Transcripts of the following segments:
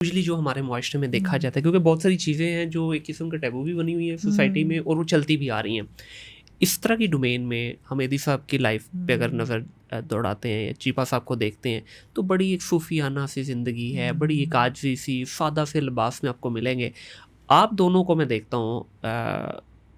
Usually जो हमारे मुआशरे में देखा जाता है, क्योंकि बहुत सारी चीज़ें हैं जो एक किस्म का टैबू भी बनी हुई है सोसाइटी में और वो चलती भी आ रही हैं। इस तरह की डोमेन में हमेदी साहब की लाइफ पे अगर नज़र दौड़ाते हैं या चीपा साहब को देखते हैं तो बड़ी एक सूफियाना सी ज़िंदगी है, बड़ी एक आजी सी सादा से लिबास में आपको मिलेंगे। आप दोनों को मैं देखता हूँ,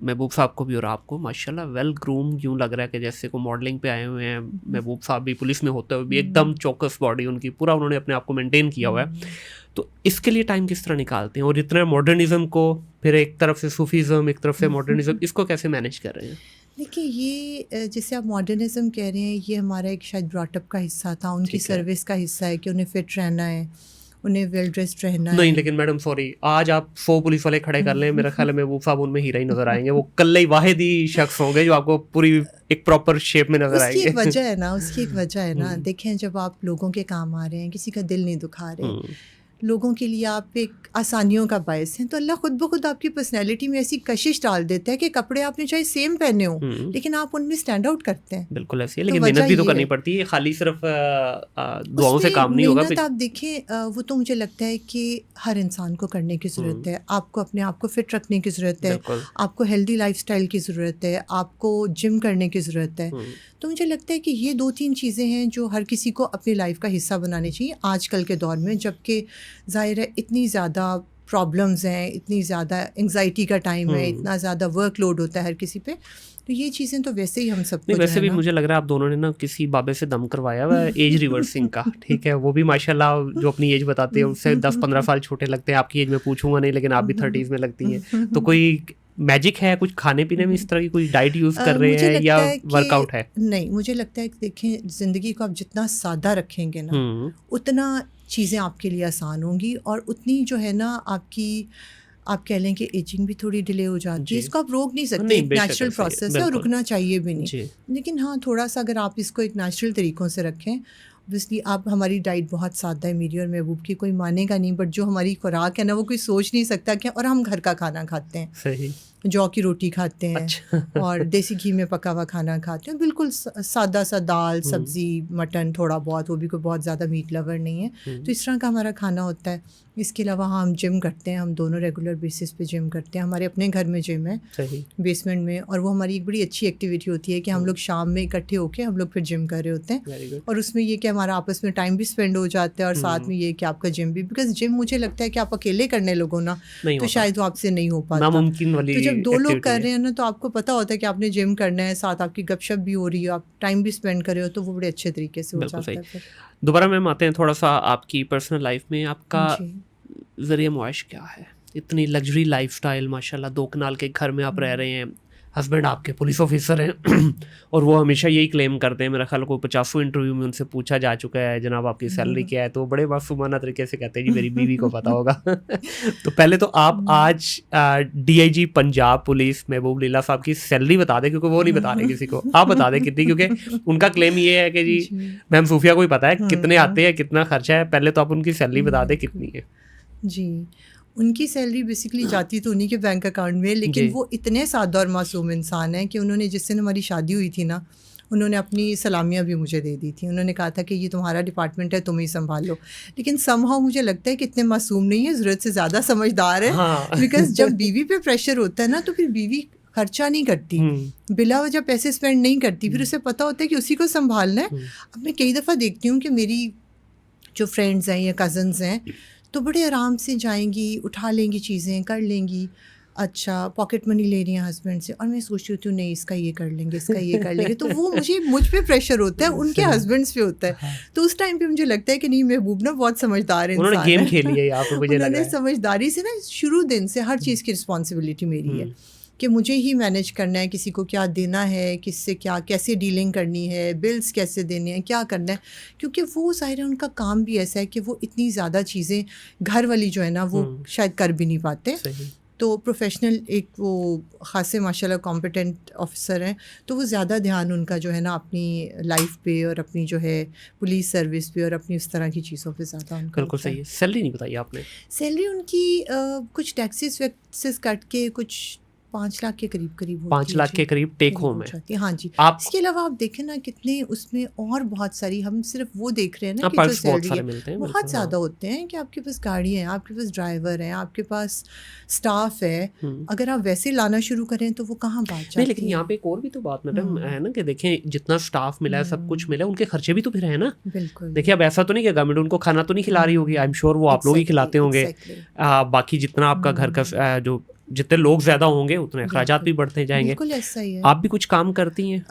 महबूब साहब को भी और आपको, माशाल्लाह वेल ग्रूम यूँ लग रहा है कि जैसे को मॉडलिंग पे आए हुए हैं। महबूब साहब भी पुलिस में होते हुए भी एकदम चौकस बॉडी उनकी, पूरा उन्होंने अपने आप को मेंटेन किया हुआ है। तो इसके लिए टाइम किस तरह निकालते हैं और इतना मॉडर्निज्म को, फिर एक तरफ से सूफीज़म एक तरफ से मॉडर्निज्म, इसको कैसे मैनेज कर रहे हैं? देखिए, ये जैसे आप मॉडर्निज्म कह रहे हैं, ये हमारा एक शायद ब्रॉटअप का हिस्सा था, उनकी सर्विस का हिस्सा है कि उन्हें फिट रहना है, उन्हें वेल ड्रेस्ड रहना है। नहीं, लेकिन मैडम सॉरी, आज आप 100 पुलिस वाले खड़े कर लें, मेरा ख्याल है महबूब साहब उनमें हीरा ही नजर आएंगे। वो कल्ले ही वाहिद ही शख्स होंगे जो आपको पूरी एक प्रॉपर शेप में नजर आएंगे। उसकी एक वजह है ना, उसकी एक वजह है ना। देखें, जब आप लोगों के काम आ रहे हैं, किसी का दिल नहीं दुखा रहे, लोगों के लिए आप एक आसानियों का बायस हैं, तो अल्लाह खुद ब खुद आपकी पर्सनैलिटी में ऐसी कशिश डाल देता है कि कपड़े आपने चाहे सेम पहने हो लेकिन आप उनमें स्टैंड आउट करते हैं। बिल्कुल ऐसी है, लेकिन मेहनत भी तो करनी पड़ती है, खाली सिर्फ दुआओं से काम नहीं होगा। मेहनत आप देखें, वो तो मुझे लगता है कि हर इंसान को करने की ज़रूरत है। आपको अपने आप को फिट रखने की ज़रूरत है, आपको हेल्दी लाइफस्टाइल की ज़रूरत है, आपको जिम करने की ज़रूरत है। तो मुझे लगता है कि ये 2-3 चीज़ें हैं जो हर किसी को अपनी लाइफ का हिस्सा बनानी चाहिए आजकल के दौर में, जबकि ज़ाहिर है इतनी ज़्यादा प्रॉब्लम्स हैं, इतनी ज़्यादा एंग्जाइटी का टाइम है, इतना ज़्यादा वर्कलोड होता है हर किसी पे। तो ये चीज़ें तो वैसे ही हम सबको, वैसे भी मुझे लग रहा है आप दोनों ने ना किसी बाबे से दम करवाया हुआ है एज रिवर्सिंग का। ठीक है, वो भी माशाल्लाह जो अपनी एज बताते हैं उससे 10-15 साल छोटे लगते हैं। आपकी एज में पूछूंगा नहीं, लेकिन आप भी 30s में लगती हैं। तो कोई मैजिक है कुछ खाने पीने में, इस तरह की कोई डाइट यूज़ कर रहे हैं या वर्कआउट है? नहीं, मुझे लगता है कि देखें, ज़िंदगी को आप जितना सादा रखेंगे ना उतना चीज़ें आपके लिए आसान होंगी और उतनी जो है ना आपकी, आप कह लें कि एजिंग भी थोड़ी डिले हो जाती है। इसको आप रोक नहीं सकते, एक नेचुरल प्रोसेस है और रुकना चाहिए भी नहीं। लेकिन हाँ, थोड़ा सा अगर आप इसको एक नेचुरल तरीक़ों से रखें, ऑब्वियसली आप, हमारी डाइट बहुत सादा है, मेरी और महबूब की, कोई मानेगा नहीं, बट जो हमारी खुराक है ना वो कोई सोच नहीं सकता क्या। और हम घर का खाना खाते हैं, सही, जौ की रोटी खाते हैं। अच्छा। और देसी घी में पका हुआ खाना खाते हैं, बिल्कुल सादा सा दाल सब्ज़ी मटन थोड़ा बहुत, वो भी कोई बहुत ज़्यादा मीट लवर नहीं है। तो इस तरह का हमारा खाना होता है। इसके अलावा हम जिम करते हैं, हम दोनों रेगुलर बेसिस पे जिम करते हैं। हमारे अपने घर में जिम है बेसमेंट में, और वो हमारी एक बड़ी अच्छी एक्टिविटी होती है कि हम लोग शाम में इकट्ठे होकर हम लोग फिर जिम कर रहे होते हैं। और उसमें ये कि हमारा आपस में टाइम भी स्पेंड हो जाता है और साथ में ये कि आपका जिम भी, बिकॉज जिम मुझे लगता है कि आप अकेले करने लोगों ना तो शायद वो आपसे नहीं हो पाता, नामुमकिन वाली। तो जब 2 लोग कर रहे हैं ना तो आपको पता होता है कि आपने जिम करना है, साथ आपकी गपशप भी हो रही है, आप टाइम भी स्पेंड कर रहे हो, तो वो बड़े अच्छे तरीके से हो जाता है। दोबारा मैम आते हैं थोड़ा सा आपकी पर्सनल लाइफ में, आपका ज़रिया मुआश क्या है? इतनी लग्जरी लाइफस्टाइल, माशाल्लाह 2 कनाल के घर में आप रह रहे हैं, हस्बैंड आपके पुलिस ऑफिसर हैं और वो हमेशा यही क्लेम करते हैं, मेरा ख्याल को 50 इंटरव्यू में उनसे पूछा जा चुका है जनाब आपकी सैलरी क्या है, तो बड़े मासूमाना तरीके से कहते हैं जी मेरी बीवी को पता होगा। तो पहले तो आप आज DIG पंजाब पुलिस महबूब लीला साहब की सैलरी बता दें, क्योंकि वो नहीं बता रहे किसी को, आप बता दें कितनी, क्योंकि उनका क्लेम ये है कि जी मैम सूफिया को ही पता है कितने आते हैं, कितना खर्चा है। पहले तो आप उनकी सैलरी बता दें कितनी है। जी, उनकी सैलरी बेसिकली जाती तो उन्हीं के बैंक अकाउंट में, लेकिन वो इतने सादा और मासूम इंसान हैं कि उन्होंने, जिस दिन हमारी शादी हुई थी ना, उन्होंने अपनी सलामियाँ भी मुझे दे दी थी। उन्होंने कहा था कि ये तुम्हारा डिपार्टमेंट है, तुम ही संभाल लो। लेकिन समहाउ मुझे लगता है कि इतने मासूम नहीं है, ज़रूरत से ज़्यादा समझदार है। हाँ। बिकॉज जब बीवी पे प्रेशर होता है ना तो फिर बीवी खर्चा नहीं करती, बिला वजह पैसे स्पेंड नहीं करती, फिर उसे पता होता है कि उसी को संभालना है। अब मैं कई दफ़ा देखती हूँ कि मेरी जो फ्रेंड्स हैं या कज़न्स हैं तो बड़े आराम से जाएंगी, उठा लेंगी चीज़ें, कर लेंगी, अच्छा पॉकेट मनी ले रही हैं हस्बैंड से, और मैं सोचती हूँ नहीं इसका ये कर लेंगे, इसका ये कर लेंगे, तो वो मुझ पे प्रेशर होता है, उनके हस्बैंड्स पे होता है। तो उस टाइम पे मुझे लगता है कि नहीं, महबूब ना बहुत समझदार है, उन्होंने गेम खेली है यहाँ पे, मुझे लग रहा है उन्होंने समझदारी से ना शुरू दिन से हर चीज़ की रिस्पॉन्सिबिलिटी मेरी है कि मुझे ही मैनेज करना है, किसी को क्या देना है, किससे क्या, कैसे डीलिंग करनी है, बिल्स कैसे देने हैं, क्या करना है, क्योंकि वो ज़ाहिर है उनका काम भी ऐसा है कि वो इतनी ज़्यादा चीज़ें घर वाली जो है ना वो शायद कर भी नहीं पाते। तो प्रोफेशनल एक वो ख़ासे माशाल्लाह कॉम्पिटेंट ऑफिसर हैं, तो वो ज़्यादा ध्यान उनका जो है ना अपनी लाइफ पे और अपनी जो है पुलिस सर्विस पे और अपनी उस तरह की चीज़ों पे ज़्यादा उनका। बिल्कुल सही है। सैलरी नहीं बताई आपने? सैलरी उनकी कुछ टैक्सेस वैक्सेस कट के कुछ 5 लाख के करीब 5 लाख के करीब टेक होम है। हाँ जी। आप इसके अलावा आप देखें ना कितने उसमें और बहुत सारी, हम सिर्फ वो देख रहे हैं ना कि जो बहुत सैलरी सारे है मिलते हैं, बहुत ज़्यादा होते हैं कि आपके पास गाड़ी है, आपके पास ड्राइवर है, आपके पास स्टाफ है, अगर आप वैसे लाना शुरू करें तो वो कहाँ बात जाती है। लेकिन यहाँ पे एक और भी तो बात मैडम है ना कि देखें जितना स्टाफ मिला है, सब कुछ मिला है, उनके खर्चे भी तो फिर है ना। बिल्कुल। देखिए अब ऐसा तो नहीं कि गवर्नमेंट उनको खाना तो नहीं खिला रही होगी, आई एम श्योर वो आप लोग ही खिलाते होंगे। बाकी जितना आपका घर का जो जितने लोग ज़्यादा होंगे उतने अखराजात भी बढ़ते जाएंगे। बिल्कुल ऐसा ही है। आप भी कुछ काम करती हैं?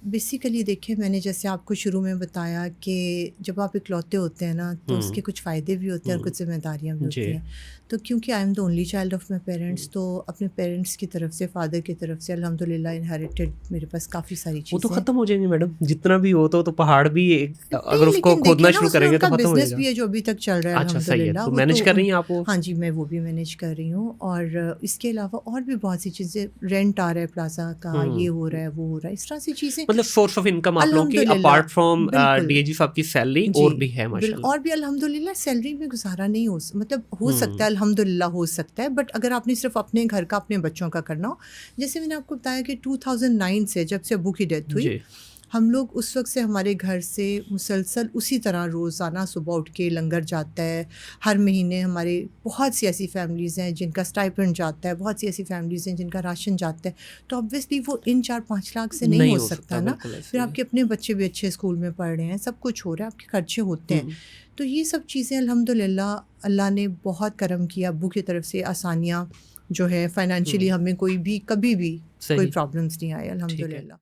बेसिकली देखिए, मैंने जैसे आपको शुरू में बताया कि जब आप इकलौते होते हैं ना तो उसके कुछ फ़ायदे भी होते हैं और कुछ जिम्मेदारियाँ भी होती हैं। तो क्योंकि I am the only child of my parents, तो अपने पेरेंट्स की तरफ से, फादर की तरफ से अल्हम्दुलिल्लाह इनहेरिटेड मेरे पास काफ़ी सारी चीज़ें। वो तो ख़त्म हो जाएंगे मैडम, जितना भी हो तो पहाड़ भी अगर उसको खोदना शुरू करेंगे तो खत्म हो जाएगा। बिजनेस भी है जो अभी तक चल रहा है। अच्छा सही है, तो मैनेज कर रही हैं आप वो? हाँ जी, मैं वो भी मैनेज कर रही हूँ। और इसके अलावा और भी बहुत सी चीज़ें, रेंट आ रहा है प्लाजा का, ये हो रहा है, वो हो रहा है, इस तरह से चीज़ें। मतलब सोर्स ऑफ इनकम आप लोगों की अपार्ट फ्रॉम डीएजी साहब की सैलरी और भी है माशाल्लाह। और भी अल्हम्दुलिल्लाह सैलरी में गुजारा नहीं हो, मतलब हो सकता है, अल्हम्दुलिल्लाह हो सकता है, बट अगर आपने सिर्फ अपने घर का, अपने बच्चों का करना हो, जैसे मैंने आपको बताया कि 2009 से जब से अबू की डेथ हुई, हम लोग उस वक्त से हमारे घर से मुसलसल उसी तरह रोज़ाना सुबह उठ के लंगर जाता है। हर महीने हमारे बहुत सी ऐसी फैमिलीज़ हैं जिनका स्टाइपेंड जाता है, बहुत सी ऐसी फैमिलीज़ हैं जिनका राशन जाता है। तो ऑब्वियसली वो इन 4-5 लाख से नहीं हो सकता ना। फिर आपके अपने बच्चे भी अच्छे स्कूल में पढ़ रहे हैं, सब कुछ हो रहा है, आपके खर्चे होते हैं। तो ये सब चीज़ें अल्हम्दुलिल्लाह अल्लाह ने बहुत करम किया, अब्बू की तरफ से आसानियाँ जो है फाइनेंशियली, हमें कोई भी कभी भी कोई प्रॉब्लम्स नहीं आए अल्हम्दुलिल्लाह।